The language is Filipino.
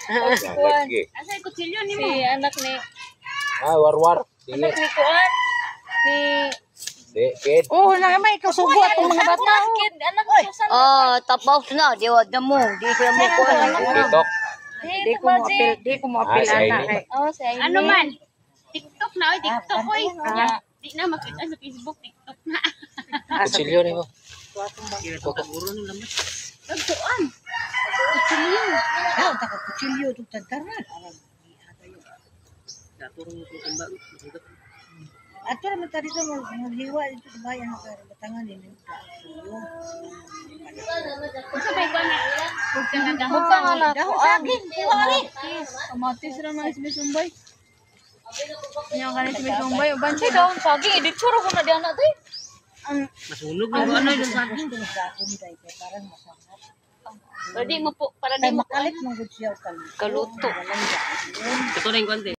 Lagi. Asa yung kutsilyo ni mo? Si anak ni War. Sige. anak ni Kuan ni Kid. Oh, na may kasugo atong mga bata. Kid anak ni Susan. Tapos na, di wag na mo. Di sila mo ko. TikTok. Di ko mo apil, di ko mo apil si ana Aileen. kay. Oh, si Aileen. Ano man? TikTok na, oy. TikTok, oy. Di na makita sa Facebook, TikTok na. Kutsilyo ni mo. Pagtuan. Daw ta ka kutsilyo tug tagkaran. Ato ra man tadi sa maghiwa dito sa bayan ng batangan ni kutsilyo. Sa may ko na. Huwag ka na dahon. Butang anak Daw ko. sa akin, kuwari. Kamatis ra man si Sumbay. Nya kanay si Sumbay uban si daw sagi di churo ko na di anak tay. Masunog na ano yung sa Akin din sa akin dai kay parang masarap. Para di mo po, para Kay di mo makalit mong gud siya kal. Kaluto. Walang yan. Ito na yung konti.